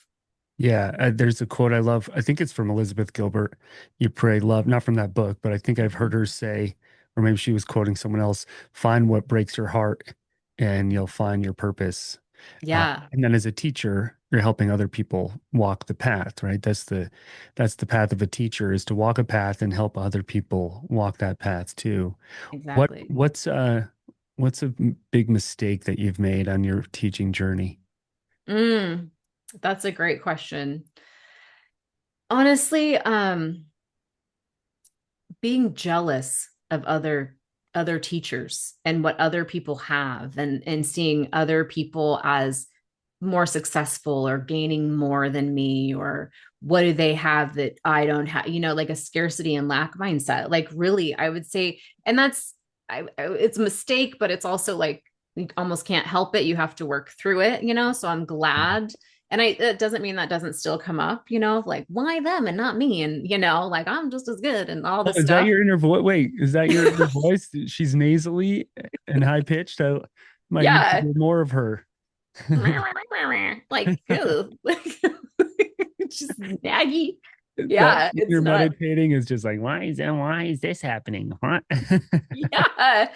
Speaker 1: Yeah, there's a quote I love. I think it's from Elizabeth Gilbert. You pray love, not from that book, but I think I've heard her say, or maybe she was quoting someone else, find what breaks your heart and you'll find your purpose.
Speaker 2: Yeah,
Speaker 1: And then as a teacher, you're helping other people walk the path, right? That's the path of a teacher, is to walk a path and help other people walk that path too. What
Speaker 2: exactly.
Speaker 1: what's uh what's a big mistake that you've made on your teaching journey?
Speaker 2: Mm, that's a great question. Honestly, being jealous of other teachers and what other people have, and seeing other people as more successful or gaining more than me, or what do they have that I don't have, like a scarcity and lack mindset. Like, really, I would say, and that's, it's a mistake, but it's also like you almost can't help it. You have to work through it, so I'm glad. And it doesn't mean that doesn't still come up, like, why them and not me? And, like, I'm just as good and all
Speaker 1: Oh,
Speaker 2: this
Speaker 1: is that
Speaker 2: stuff.
Speaker 1: your inner voice? Wait, is that your inner voice? She's nasally and high pitched. I might need to
Speaker 2: Yeah.
Speaker 1: hear more of her.
Speaker 2: Like, ew. Like, just snaggy.
Speaker 1: That
Speaker 2: Yeah,
Speaker 1: when
Speaker 2: it's
Speaker 1: you're
Speaker 2: not.
Speaker 1: meditating is just like, why is this happening? What?
Speaker 2: Yeah.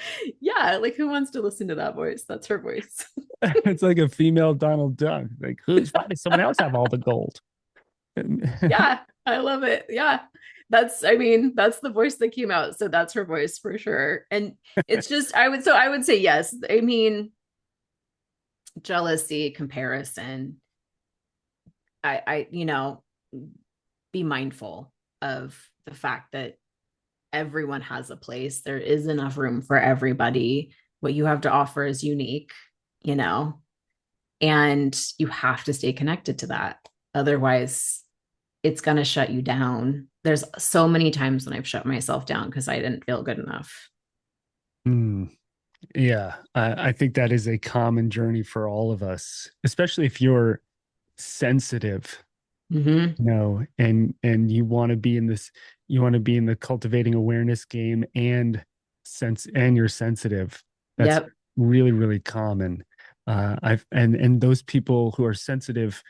Speaker 2: Yeah. Like, who wants to listen to that voice? That's her voice.
Speaker 1: It's like a female Donald Duck. Like, why does someone else have all the gold?
Speaker 2: Yeah. I love it. Yeah. I mean, that's the voice that came out. So that's her voice for sure. And it's just, I would say yes. I mean, jealousy, comparison. I be mindful of the fact that everyone has a place. There is enough room for everybody. What you have to offer is unique, you know, and you have to stay connected to that. Otherwise, it's going to shut you down. There's so many times when I've shut myself down because I didn't feel good enough.
Speaker 1: Hmm. Yeah, I think that is a common journey for all of us, especially if you're sensitive,
Speaker 2: Mm-hmm.
Speaker 1: and you want to be in the cultivating awareness game and you're sensitive. That's
Speaker 2: Yep.
Speaker 1: really, really common. I've and those people who are sensitive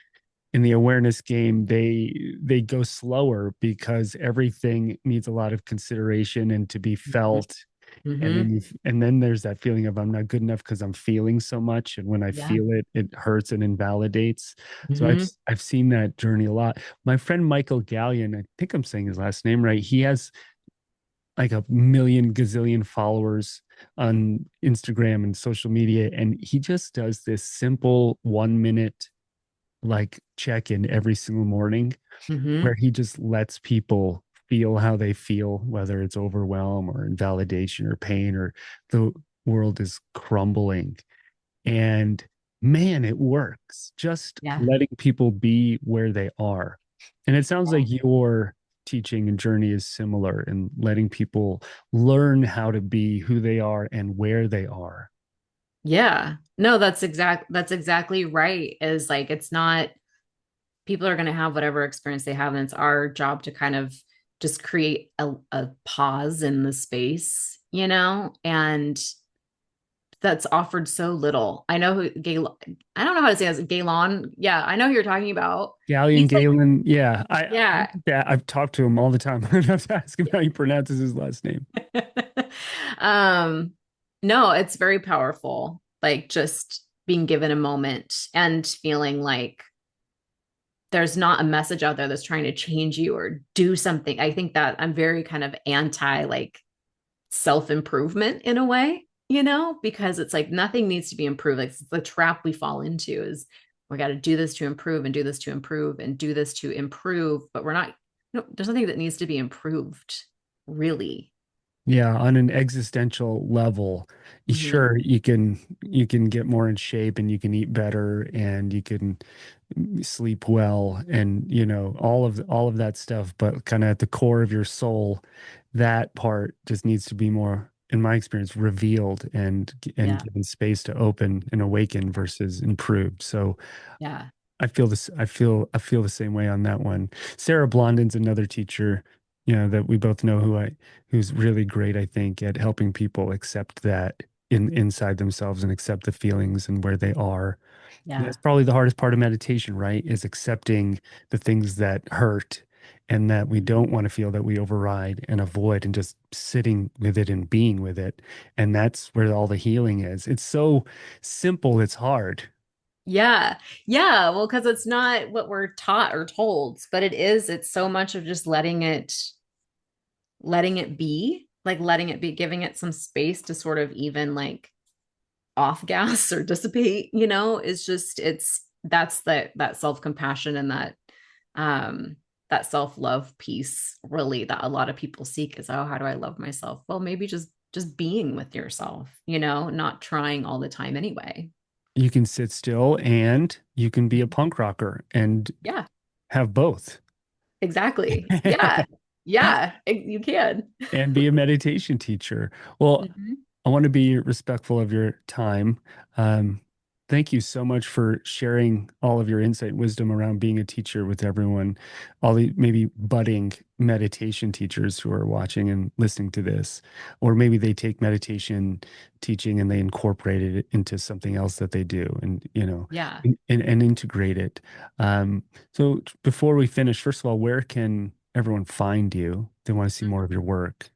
Speaker 1: in the awareness game, they go slower because everything needs a lot of consideration and to be felt.
Speaker 2: Mm-hmm.
Speaker 1: And then there's that feeling of I'm not good enough because I'm feeling so much, and when I
Speaker 2: Yeah.
Speaker 1: feel it, it hurts and invalidates. So I've
Speaker 2: Mm-hmm.
Speaker 1: I've seen that journey a lot. My friend Michael Gallion, I think I'm saying his last name right. He has like a million gazillion followers on Instagram and social media, and he just does this simple 1 minute like check in every single morning where
Speaker 2: Mm-hmm.
Speaker 1: he just lets people feel how they feel, whether it's overwhelm or invalidation or pain or the world is crumbling. And man, it works. Just
Speaker 2: Yeah.
Speaker 1: letting people be where they are. And it sounds like your teaching and journey is similar in letting people learn how to be who they are and where they are.
Speaker 2: Yeah. No, that's exactly right. Is like, it's not, people are going to have whatever experience they have, and it's our job to kind of just create a pause in the space, and that's offered so little. I know who Gay, I don't know how to say this. Galen. Yeah, I know who you're talking about.
Speaker 1: Galleon
Speaker 2: He's like,
Speaker 1: Galen, yeah,
Speaker 2: yeah.
Speaker 1: yeah, I've talked to him all the time. I have to ask him how he pronounces his last name.
Speaker 2: um, no, it's very powerful. Like, just being given a moment and feeling like there's not a message out there that's trying to change you or do something. I think that I'm very kind of anti like self improvement in a way, because it's like nothing needs to be improved. Like, it's the trap we fall into is we got to do this to improve and do this to improve and do this to improve, but we're not, there's nothing that needs to be improved, really.
Speaker 1: Yeah, on an existential level,
Speaker 2: Mm-hmm.
Speaker 1: sure, you can get more in shape and you can eat better and you can sleep well and all of that stuff, but kind of at the core of your soul, that part just needs to be more, in my experience, revealed and
Speaker 2: Yeah.
Speaker 1: given space to open and awaken versus improved. So
Speaker 2: Yeah.
Speaker 1: I feel this. I feel the same way on that one. Sarah Blondin's another teacher, that we both know who's really great, I think, at helping people accept that inside themselves and accept the feelings and where they are.
Speaker 2: Yeah.
Speaker 1: That's probably the hardest part of meditation, right? Is accepting the things that hurt and that we don't want to feel that we override and avoid and just sitting with it and being with it. And that's where all the healing is. It's so simple, it's hard.
Speaker 2: Yeah. Yeah. Well, because it's not what we're taught or told, but it's so much of just letting it be, like letting it be, giving it some space to sort of even like off gas or dissipate, is just, that's that self-compassion and um, that self-love piece really that a lot of people seek is, oh, how do I love myself? Well, maybe just being with yourself, not trying all the time anyway.
Speaker 1: You can sit still and you can be a punk rocker and
Speaker 2: Yeah,
Speaker 1: have both.
Speaker 2: exactly. Yeah. Yeah, you can.
Speaker 1: And be a meditation teacher. Well,
Speaker 2: Mhm.
Speaker 1: I want to be respectful of your time. Um, Thank you so much for sharing all of your insight and wisdom around being a teacher with everyone, all the maybe budding meditation teachers who are watching and listening to this, or maybe they take meditation teaching and they incorporate it into something else that they do and,
Speaker 2: Yeah.
Speaker 1: and integrate it. So before we finish, first of all, where can everyone find you? If they want to see more of your work.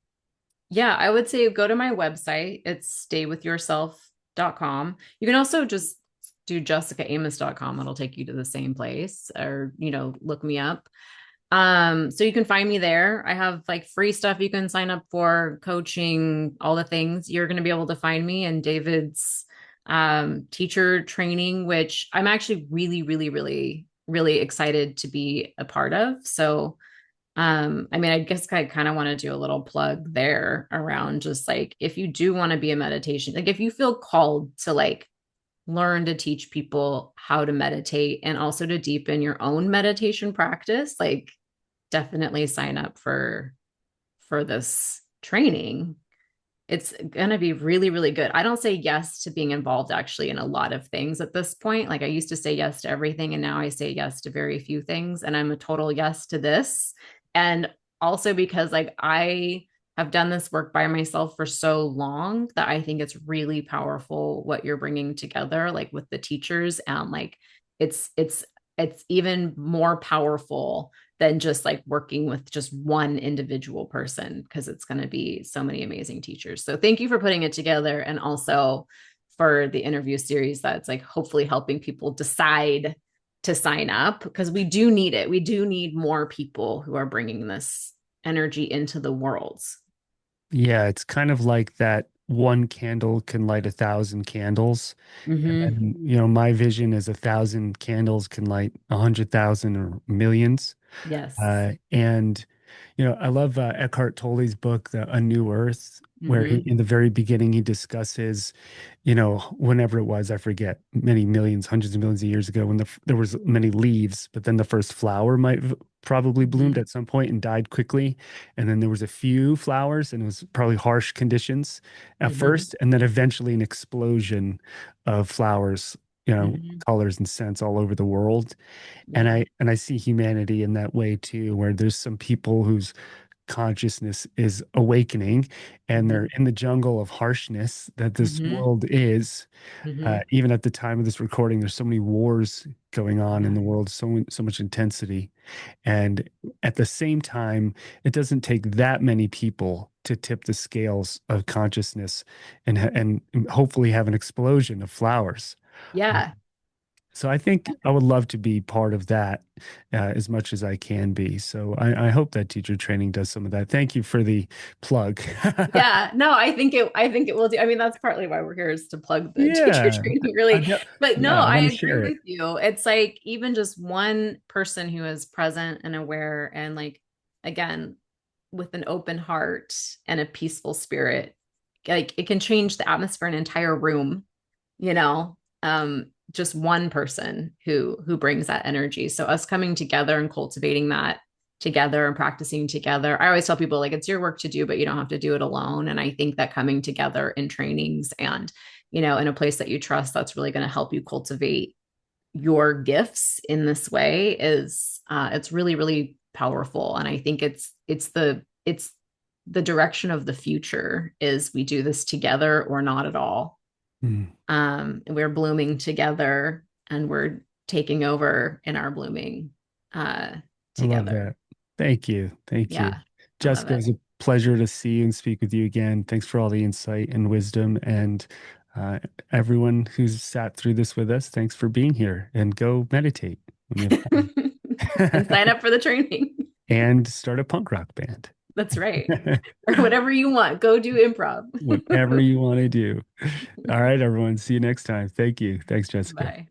Speaker 2: Yeah, I would say go to my website. It's staywithyourself.com. You can also just do jessicaamos.com. It'll take you to the same place or, look me up. So you can find me there. I have like free stuff you can sign up for, coaching, all the things. You're going to be able to find me in David's teacher training, which I'm actually really, really, really, really excited to be a part of. So I mean, I guess I kind of want to do a little plug there around just like if you do want to be a meditation, like if you feel called to like learn to teach people how to meditate and also to deepen your own meditation practice, like definitely sign up for this training. It's going to be really, really good. I don't say yes to being involved actually in a lot of things at this point. Like I used to say yes to everything, and now I say yes to very few things. And I'm a total yes to this. And also because like I have done this work by myself for so long that I think it's really powerful what you're bringing together, like with the teachers. And like it's it's even more powerful than just like working with just one individual person because it's going to be so many amazing teachers. So thank you for putting it together and also for the interview series that's like hopefully helping people decide to sign up because we do need it. We do need more people who are bringing this energy into the world.
Speaker 1: Yeah, it's kind of like that one candle can light a thousand candles.
Speaker 2: Mm-hmm.
Speaker 1: And, my vision is a thousand candles can light 100,000 or millions.
Speaker 2: Yes.
Speaker 1: And I love Eckhart Tolle's book, A New Earth, where
Speaker 2: Mm-hmm.
Speaker 1: in the very beginning he discusses, whenever it was, I forget, many millions, hundreds of millions of years ago, when there was many leaves, but then the first flower might have probably bloomed
Speaker 2: Mm-hmm.
Speaker 1: at some point and died quickly, and then there was a few flowers, and it was probably harsh conditions at
Speaker 2: Mm-hmm.
Speaker 1: first, and then eventually an explosion of flowers,
Speaker 2: Mm-hmm.
Speaker 1: colors and scents all over the world. And
Speaker 2: Yeah.
Speaker 1: I see humanity in that way too, where there's some people whose consciousness is awakening and they're
Speaker 2: Mm-hmm.
Speaker 1: in the jungle of harshness that this
Speaker 2: Mm-hmm.
Speaker 1: world is.
Speaker 2: Mm-hmm.
Speaker 1: Even at the time of this recording, there's so many wars going on in
Speaker 2: Yeah.
Speaker 1: the world, so much intensity. And at the same time, it doesn't take that many people to tip the scales of consciousness and hopefully have an explosion of flowers.
Speaker 2: Yeah.
Speaker 1: So I think I would love to be part of that as much as I can be. So I hope that teacher training does some of that. Thank you for the plug.
Speaker 2: Yeah, no, I think it will do. I mean, that's partly why we're here is to plug the teacher
Speaker 1: Yeah,
Speaker 2: training, really. But no,
Speaker 1: yeah, I
Speaker 2: I
Speaker 1: want to
Speaker 2: agree
Speaker 1: share it.
Speaker 2: with you. It's like even just one person who is present and aware and like again with an open heart and a peaceful spirit, like it can change the atmosphere in an entire room, you know. Just one person who brings that energy. So us coming together and cultivating that together and practicing together. I always tell people like it's your work to do, but you don't have to do it alone. And I think that coming together in trainings and, in a place that you trust, that's really going to help you cultivate your gifts in this way is it's really, really powerful. And I think it's the direction of the future is we do this together or not at all.
Speaker 1: Mm,
Speaker 2: We're blooming together and we're taking over in our blooming
Speaker 1: I love
Speaker 2: together.
Speaker 1: that. Thank you. Thank you.
Speaker 2: Yeah, I love
Speaker 1: Jessica, it
Speaker 2: it.
Speaker 1: was a pleasure to see you and speak with you again. Thanks for all the insight and wisdom. And uh, everyone who's sat through this with us, thanks for being here and go meditate when you have
Speaker 2: And sign
Speaker 1: time.
Speaker 2: up for the training.
Speaker 1: And start a punk rock band.
Speaker 2: That's right. Or whatever you want. Go do improv.
Speaker 1: Whatever you want to do. All right, everyone. See you next time. Thank you. Thanks, Jessica.
Speaker 2: Bye.